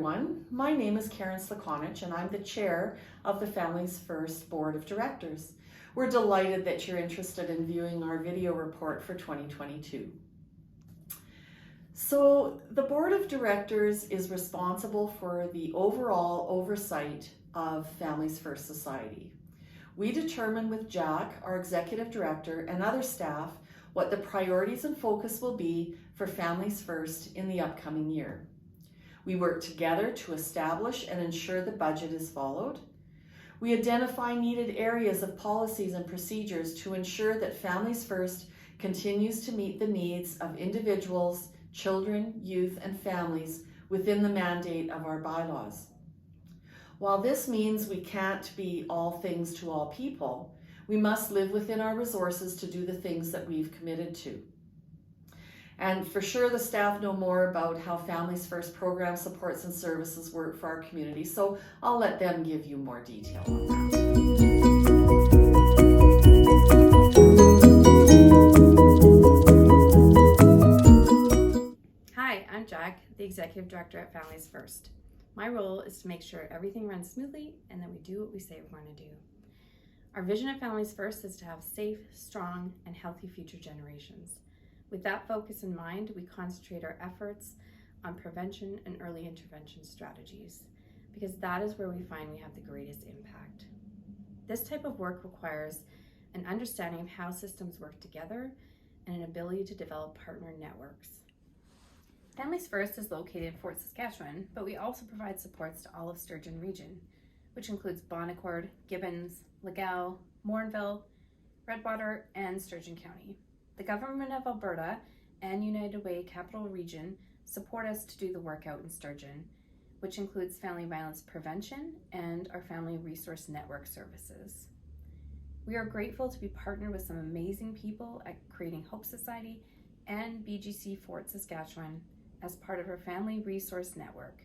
everyone. My name is Karen Slakonich and I'm the chair of the Families First Board of Directors. We're delighted that you're interested in viewing our video report for 2022. So the Board of Directors is responsible for the overall oversight of Families First Society. We determine with Jack, our Executive Director, and other staff what the priorities and focus will be for Families First in the upcoming year. We work together to establish and ensure the budget is followed. We identify needed areas of policies and procedures to ensure that Families First continues to meet the needs of individuals, children, youth, and families within the mandate of our bylaws. While this means we can't be all things to all people, we must live within our resources to do the things that we've committed to. And for sure, the staff know more about how Families First program supports and services work for our community, so I'll let them give you more detail on that. Hi, I'm Jack, the Executive Director at Families First. My role is to make sure everything runs smoothly and that we do what we say we're going to do. Our vision at Families First is to have safe, strong, and healthy future generations. With that focus in mind, we concentrate our efforts on prevention and early intervention strategies, because that is where we find we have the greatest impact. This type of work requires an understanding of how systems work together and an ability to develop partner networks. Families First is located in Fort Saskatchewan, but we also provide supports to all of Sturgeon Region, which includes Bon Accord, Gibbons, Legal, Morinville, Redwater, and Sturgeon County. The Government of Alberta and United Way Capital Region support us to do the work out in Sturgeon, which includes family violence prevention and our Family Resource Network services. We are grateful to be partnered with some amazing people at Creating Hope Society and BGC Fort Saskatchewan as part of our Family Resource Network.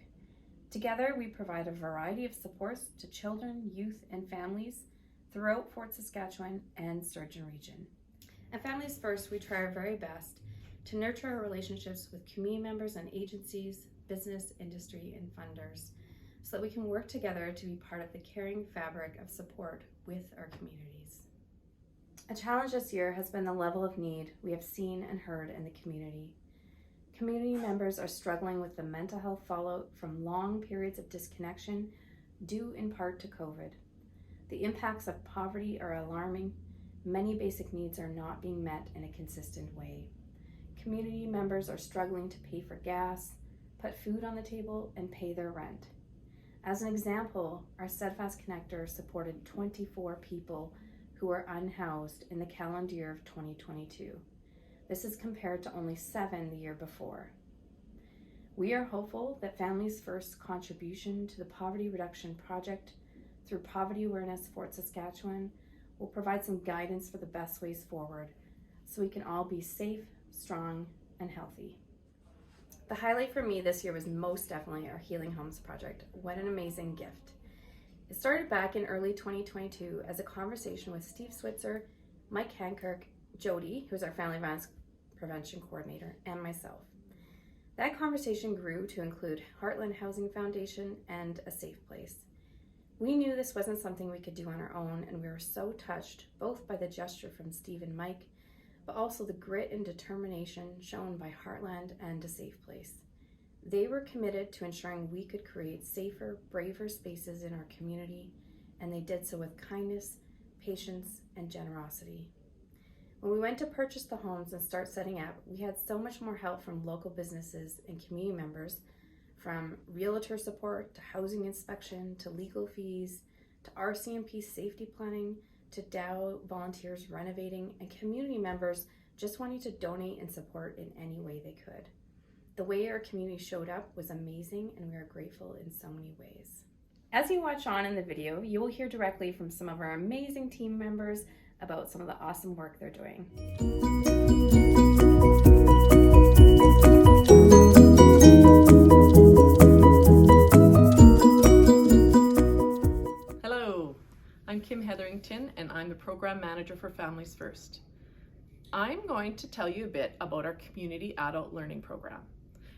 Together, we provide a variety of supports to children, youth, and families throughout Fort Saskatchewan and Sturgeon Region. At Families First, we try our very best to nurture our relationships with community members and agencies, business, industry, and funders, so that we can work together to be part of the caring fabric of support with our communities. A challenge this year has been the level of need we have seen and heard in the community. Community members are struggling with the mental health fallout from long periods of disconnection due in part to COVID. The impacts of poverty are alarming. Many basic needs are not being met in a consistent way. Community members are struggling to pay for gas, put food on the table, and pay their rent. As an example, our Steadfast Connector supported 24 people who were unhoused in the calendar year of 2022. This is compared to only 7 the year before. We are hopeful that Families First's contribution to the Poverty Reduction Project through Poverty Awareness Fort Saskatchewan will provide some guidance for the best ways forward so we can all be safe, strong, and healthy. The highlight for me this year was most definitely our Healing Homes project. What an amazing gift. It started back in early 2022 as a conversation with Steve Switzer, Mike Hancock, Jody, who's our Family Violence Prevention Coordinator, and myself. That conversation grew to include Heartland Housing Foundation and A Safe Place. We knew this wasn't something we could do on our own, and we were so touched both by the gesture from Steve and Mike, but also the grit and determination shown by Heartland and A Safe Place. They were committed to ensuring we could create safer, braver spaces in our community, and they did so with kindness, patience, and generosity. When we went to purchase the homes and start setting up, we had so much more help from local businesses and community members, from realtor support to housing inspection to legal fees to RCMP safety planning to Dow volunteers renovating and community members just wanting to donate and support in any way they could. The way our community showed up was amazing, and we are grateful in so many ways. As you watch on in the video, you will hear directly from some of our amazing team members about some of the awesome work they're doing. Hello, I'm Kim Hetherington and I'm the Program Manager for Families First. I'm going to tell you a bit about our Community Adult Learning Program.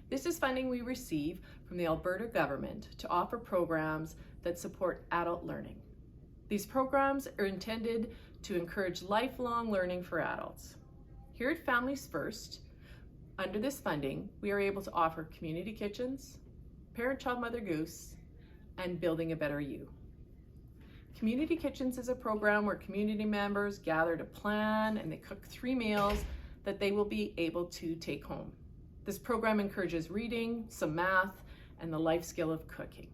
This is funding we receive from the Alberta government to offer programs that support adult learning. These programs are intended to encourage lifelong learning for adults. Here at Families First, under this funding, we are able to offer community kitchens, Parent Child Mother Goose, and Building a Better You. Community Kitchens is a program where community members gather to plan and they cook 3 meals that they will be able to take home. This program encourages reading, some math, and the life skill of cooking.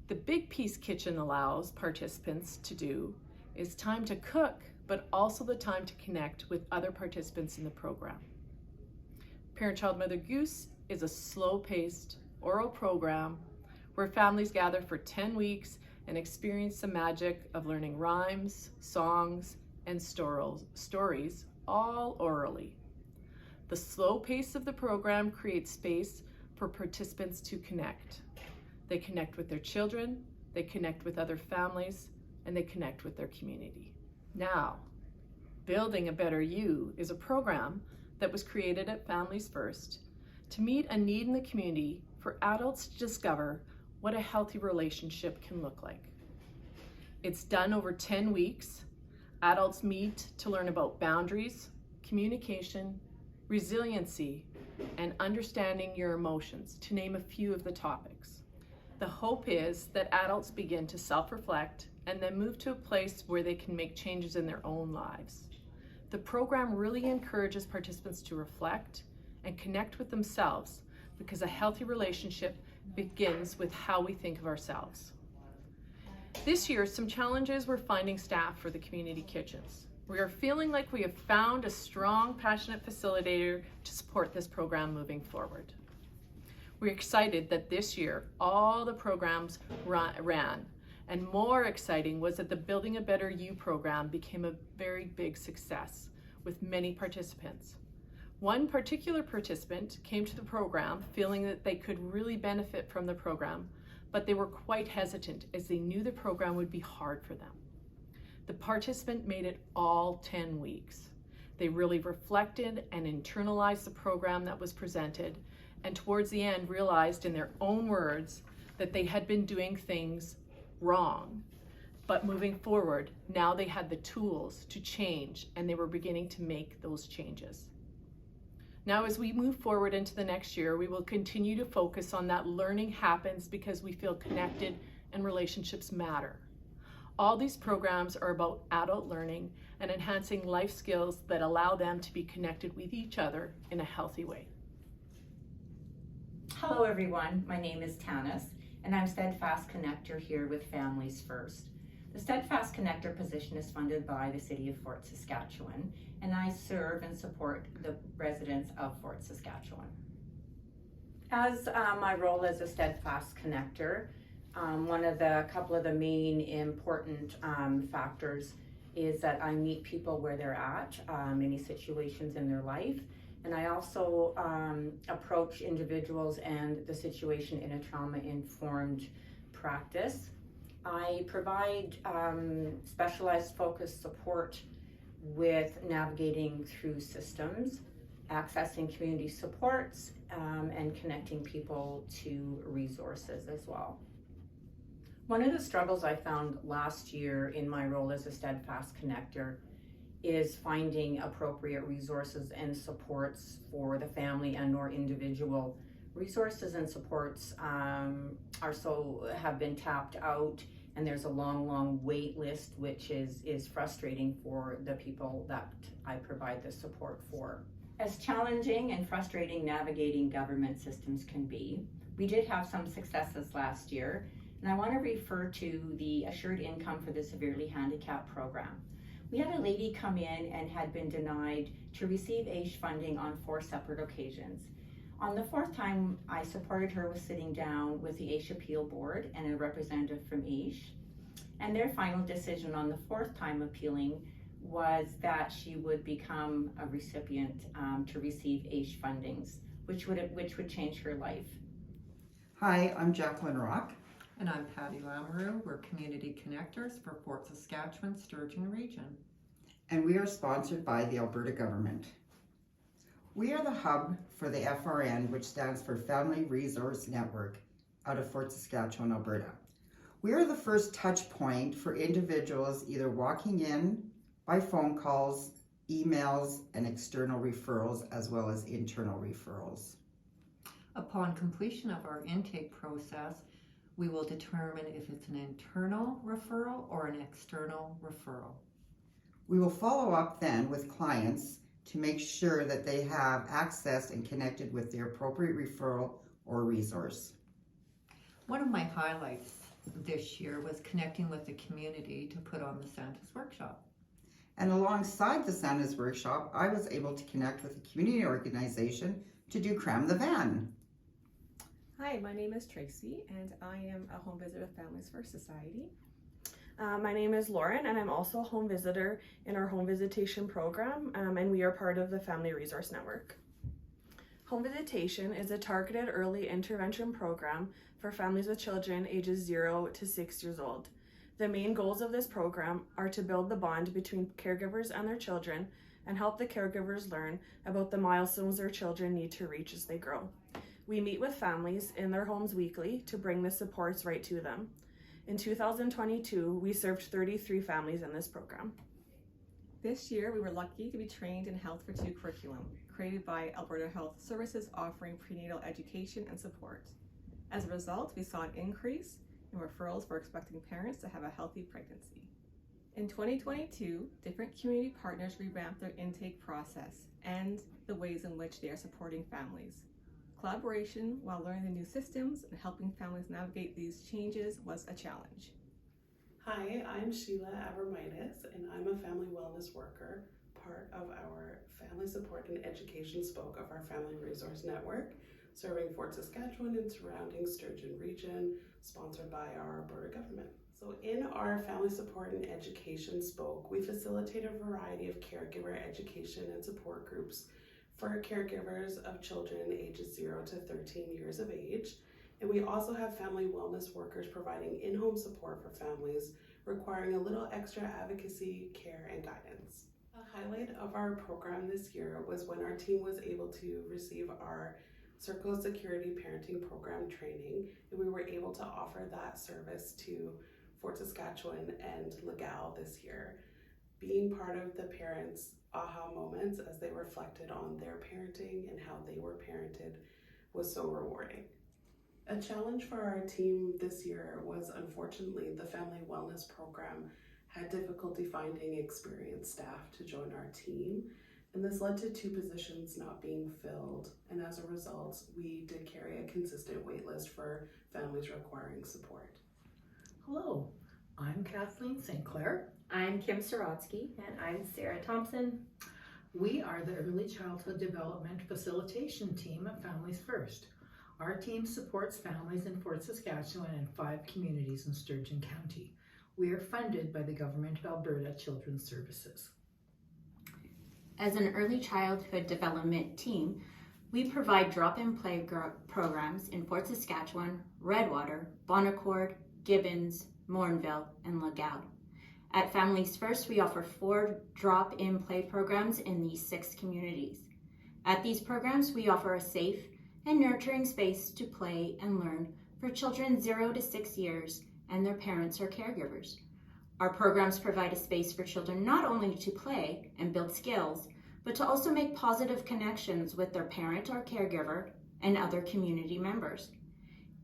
The Big Piece Kitchen allows participants to do is time to cook, but also the time to connect with other participants in the program. Parent Child Mother Goose is a slow-paced oral program where families gather for 10 weeks and experience the magic of learning rhymes, songs, and stories, all orally. The slow pace of the program creates space for participants to connect. They connect with their children, they connect with other families, and they connect with their community. Now, Building a Better You is a program that was created at Families First to meet a need in the community for adults to discover what a healthy relationship can look like. It's done over 10 weeks. Adults meet to learn about boundaries, communication, resiliency, and understanding your emotions, to name a few of the topics. The hope is that adults begin to self-reflect and then move to a place where they can make changes in their own lives. The program really encourages participants to reflect and connect with themselves, because a healthy relationship begins with how we think of ourselves. This year, some challenges were finding staff for the community kitchens. We are feeling like we have found a strong, passionate facilitator to support this program moving forward. We're excited that this year, all the programs ran, and more exciting was that the Building a Better You program became a very big success with many participants. One particular participant came to the program feeling that they could really benefit from the program, but they were quite hesitant as they knew the program would be hard for them. The participant made it all 10 weeks. They really reflected and internalized the program that was presented, and towards the end realized in their own words that they had been doing things wrong. But moving forward, now they had the tools to change, and they were beginning to make those changes. Now, as we move forward into the next year, we will continue to focus on that learning happens because we feel connected and relationships matter. All these programs are about adult learning and enhancing life skills that allow them to be connected with each other in a healthy way. Hello everyone, my name is Tanis, and I'm Steadfast Connector here with Families First. The Steadfast Connector position is funded by the City of Fort Saskatchewan, and I serve and support the residents of Fort Saskatchewan. As my role as a Steadfast Connector, couple of the main important factors is that I meet people where they're at, any situations in their life, and I also approach individuals and the situation in a trauma-informed practice. I provide specialized focused support with navigating through systems, accessing community supports, and connecting people to resources as well. One of the struggles I found last year in my role as a Steadfast Connector is finding appropriate resources and supports for the family and or individual. Resources and supports have been tapped out, and there's a long wait list, which is frustrating for the people that I provide the support for. As challenging and frustrating navigating government systems can be, we did have some successes last year, and I want to refer to the Assured Income for the Severely Handicapped program. We had a lady come in and had been denied to receive AISH funding on 4 separate occasions. On the 4th time, I supported her with sitting down with the AISH Appeal Board and a representative from AISH, and their final decision on the 4th time appealing was that she would become a recipient to receive AISH fundings, which would change her life. Hi, I'm Jacqueline Rock. And I'm Patty Lamoureux. We're Community Connectors for Fort Saskatchewan Sturgeon Region. And we are sponsored by the Alberta government. We are the hub for the FRN, which stands for Family Resource Network, out of Fort Saskatchewan, Alberta. We are the first touch point for individuals either walking in by phone calls, emails, and external referrals, as well as internal referrals. Upon completion of our intake process, we will determine if it's an internal referral or an external referral. We will follow up then with clients to make sure that they have accessed and connected with their appropriate referral or resource. One of my highlights this year was connecting with the community to put on the Santa's Workshop. And alongside the Santa's Workshop, I was able to connect with a community organization to do Cram the Van. Hi, my name is Tracy and I am a home visitor with Families First Society. My name is Lauren and I'm also a home visitor in our home visitation program, and we are part of the Family Resource Network. Home visitation is a targeted early intervention program for families with children ages 0 to 6 years old. The main goals of this program are to build the bond between caregivers and their children and help the caregivers learn about the milestones their children need to reach as they grow. We meet with families in their homes weekly to bring the supports right to them. In 2022, we served 33 families in this program. This year, we were lucky to be trained in Health for Two curriculum, created by Alberta Health Services offering prenatal education and support. As a result, we saw an increase in referrals for expecting parents to have a healthy pregnancy. In 2022, different community partners revamped their intake process and the ways in which they are supporting families. Collaboration while learning the new systems and helping families navigate these changes was a challenge. Hi, I'm Sheila Abramitis, and I'm a family wellness worker, part of our family support and education spoke of our Family Resource Network, serving Fort Saskatchewan and surrounding Sturgeon region, sponsored by our Alberta government. So in our family support and education spoke, we facilitate a variety of caregiver education and support groups for caregivers of children ages 0 to 13 years of age. And we also have family wellness workers providing in-home support for families requiring a little extra advocacy, care, and guidance. A highlight of our program this year was when our team was able to receive our Circle Security Parenting Program training, and we were able to offer that service to Fort Saskatchewan and Legal this year. Being part of the parents' aha moments as they reflected on their parenting and how they were parented was so rewarding. A challenge for our team this year was, unfortunately, the family wellness program had difficulty finding experienced staff to join our team, and this led to 2 positions not being filled, and as a result, we did carry a consistent wait list for families requiring support. Hello, I'm Kathleen St. Clair. I'm Kim Sorotsky. And I'm Sarah Thompson. We are the Early Childhood Development Facilitation Team at Families First. Our team supports families in Fort Saskatchewan and 5 communities in Sturgeon County. We are funded by the Government of Alberta Children's Services. As an early childhood development team, we provide drop-in play programs in Fort Saskatchewan, Redwater, Bon Accord, Gibbons, Morinville, and Legal. At Families First, we offer 4 drop-in play programs in these 6 communities. At these programs, we offer a safe and nurturing space to play and learn for children 0 to 6 years and their parents or caregivers. Our programs provide a space for children not only to play and build skills, but to also make positive connections with their parent or caregiver and other community members.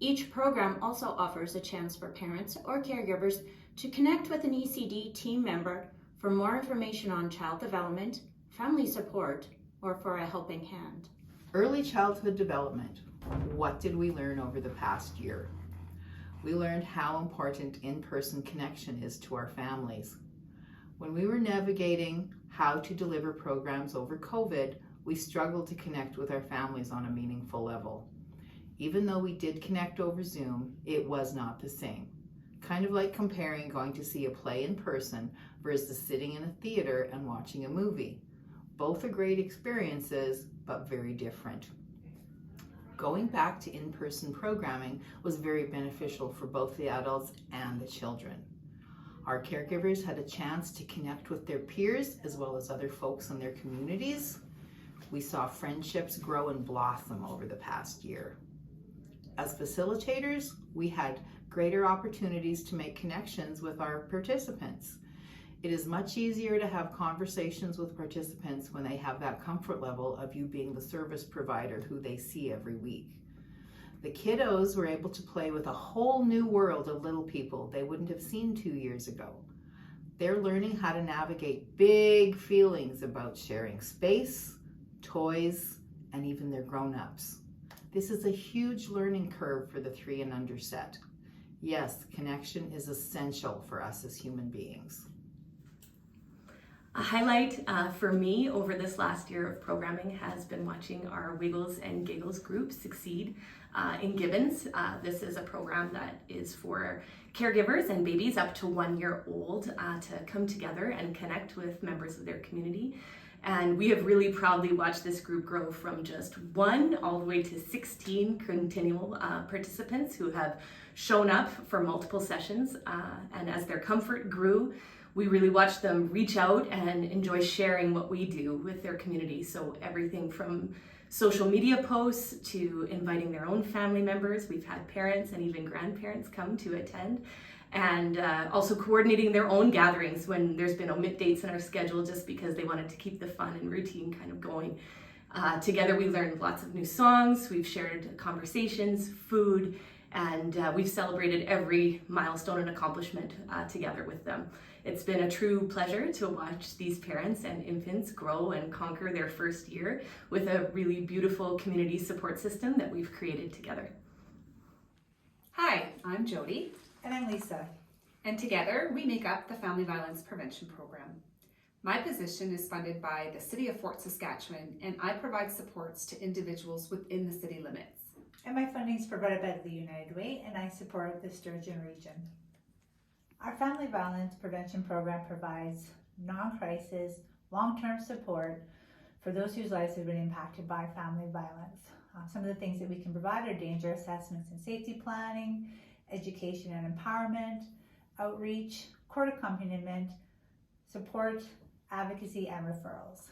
Each program also offers a chance for parents or caregivers to connect with an ECD team member for more information on child development, family support, or for a helping hand. Early childhood development. What did we learn over the past year? We learned how important in-person connection is to our families. When we were navigating how to deliver programs over COVID, we struggled to connect with our families on a meaningful level. Even though we did connect over Zoom, it was not the same. Kind of like comparing going to see a play in person versus sitting in a theater and watching a movie. Both are great experiences, but very different. Going back to in-person programming was very beneficial for both the adults and the children. Our caregivers had a chance to connect with their peers as well as other folks in their communities. We saw friendships grow and blossom over the past year. As facilitators, we had greater opportunities to make connections with our participants. It is much easier to have conversations with participants when they have that comfort level of you being the service provider who they see every week. The kiddos were able to play with a whole new world of little people they wouldn't have seen 2 years ago. They're learning how to navigate big feelings about sharing space, toys, and even their grown-ups. This is a huge learning curve for the 3 and under set. Yes, connection is essential for us as human beings. A highlight for me over this last year of programming has been watching our Wiggles and Giggles group succeed in Gibbons. This is a program that is for caregivers and babies up to 1 year old to come together and connect with members of their community. And we have really proudly watched this group grow from just 1 all the way to 16 continual participants who have shown up for multiple sessions. And as their comfort grew, we really watched them reach out and enjoy sharing what we do with their community. So everything from social media posts to inviting their own family members. We've had parents and even grandparents come to attend. And also coordinating their own gatherings when there's been omit dates in our schedule just because they wanted to keep the fun and routine kind of going. Together we learned lots of new songs, we've shared conversations, food, and we've celebrated every milestone and accomplishment together with them. It's been a true pleasure to watch these parents and infants grow and conquer their first year with a really beautiful community support system that we've created together. Hi, I'm Jody. And I'm Lisa. And together we make up the Family Violence Prevention Program. My position is funded by the City of Fort Saskatchewan, and I provide supports to individuals within the city limits. And my funding is provided by the United Way, and I support the Sturgeon region. Our Family Violence Prevention Program provides non-crisis, long-term support for those whose lives have been impacted by family violence. Some of the things that we can provide are danger assessments and safety planning, education and empowerment, outreach, court accompaniment, support, advocacy, and referrals.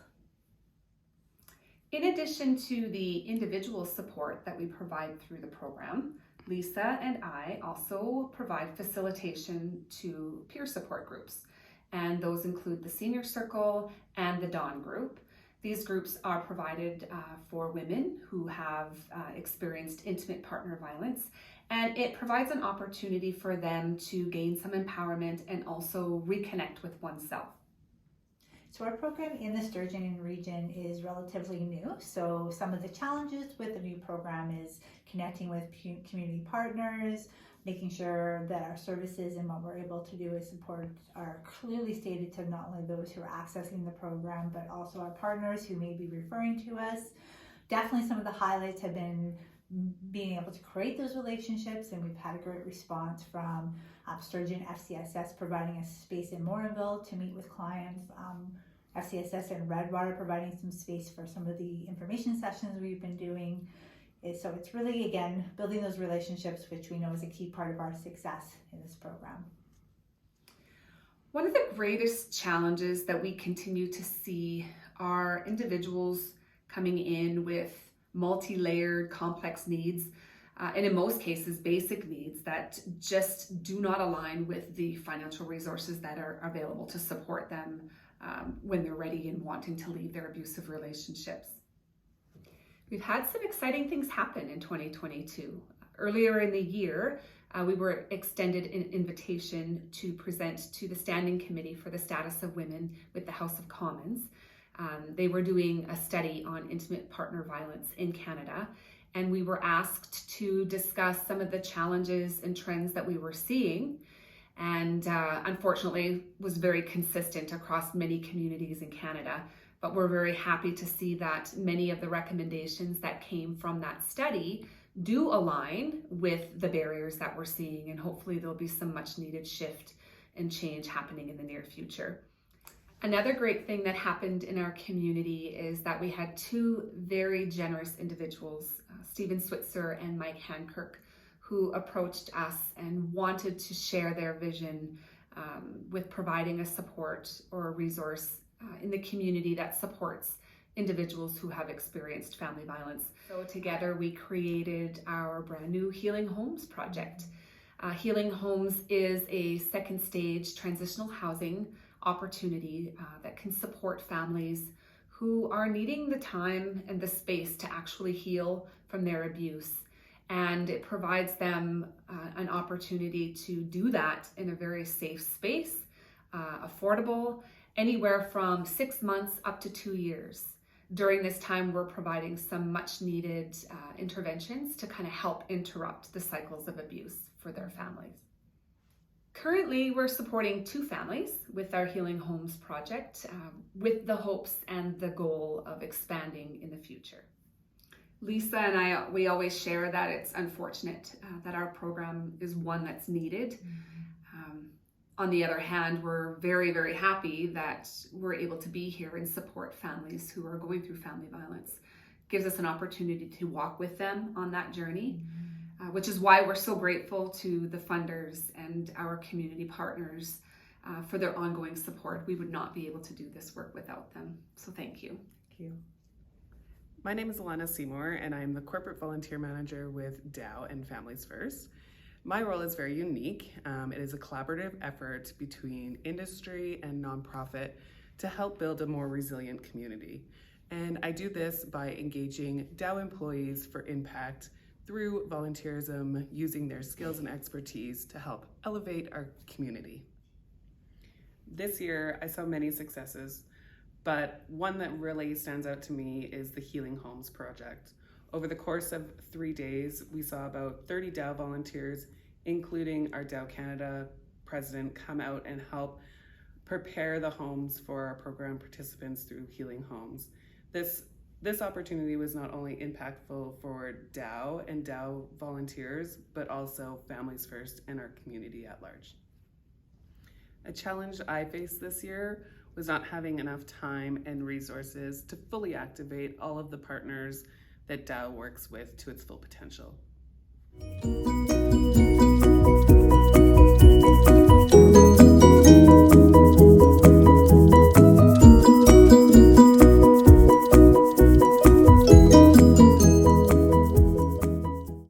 In addition to the individual support that we provide through the program, Lisa and I also provide facilitation to peer support groups, and those include the Senior Circle and the Dawn Group. These groups are provided for women who have experienced intimate partner violence, and it provides an opportunity for them to gain some empowerment and also reconnect with oneself. So our program in the Sturgeon region is relatively new. So some of the challenges with the new program is connecting with community partners, making sure that our services and what we're able to do is support are clearly stated to not only those who are accessing the program, but also our partners who may be referring to us. Definitely some of the highlights have been being able to create those relationships, and we've had a great response from Sturgeon FCSS providing a space in Morinville to meet with clients, FCSS and Redwater providing some space for some of the information sessions we've been doing. So it's really, again, building those relationships, which we know is a key part of our success in this program. One of the greatest challenges that we continue to see are individuals coming in with multi-layered complex needs, and in most cases basic needs that just do not align with the financial resources that are available to support them when they're ready and wanting to leave their abusive relationships. We've had some exciting things happen in 2022. Earlier in the year, we were extended an invitation to present to the Standing Committee for the Status of Women with the House of Commons. They were doing a study on intimate partner violence in Canada, and we were asked to discuss some of the challenges and trends that we were seeing, and unfortunately was very consistent across many communities in Canada. But we're very happy to see that many of the recommendations that came from that study do align with the barriers that we're seeing, and hopefully there'll be some much needed shift and change happening in the near future. Another great thing that happened in our community is that we had 2 very generous individuals, Stephen Switzer and Mike Hankirk, who approached us and wanted to share their vision with providing a support or a resource in the community that supports individuals who have experienced family violence. So together we created our brand new Healing Homes project. Healing Homes is a second stage transitional housing opportunity that can support families who are needing the time and the space to actually heal from their abuse. And it provides them an opportunity to do that in a very safe space, affordable, anywhere from 6 months up to 2 years. During this time, we're providing some much needed interventions to kind of help interrupt the cycles of abuse for their families. Currently, we're supporting 2 families with our Healing Homes project with the hopes and the goal of expanding in the future. Lisa and we always share that it's unfortunate that our program is one that's needed. On the other hand, we're very, very happy that we're able to be here and support families who are going through family violence. It gives us an opportunity to walk with them on that journey, which is why we're so grateful to the funders and our community partners for their ongoing support. We would not be able to do this work without them. So thank you. Thank you. My name is Alana Seymour, and I'm the Corporate Volunteer Manager with Dow and Families First. My role is very unique. It is a collaborative effort between industry and nonprofit to help build a more resilient community. And I do this by engaging Dow employees for impact through volunteerism, using their skills and expertise to help elevate our community. This year, I saw many successes, but one that really stands out to me is the Healing Homes project. Over the course of 3 days, we saw about 30 Dow volunteers, including our Dow Canada president, come out and help prepare the homes for our program participants through Healing Homes. This opportunity was not only impactful for Dow and Dow volunteers, but also Families First and our community at large. A challenge I faced this year was not having enough time and resources to fully activate all of the partners that Dow works with to its full potential.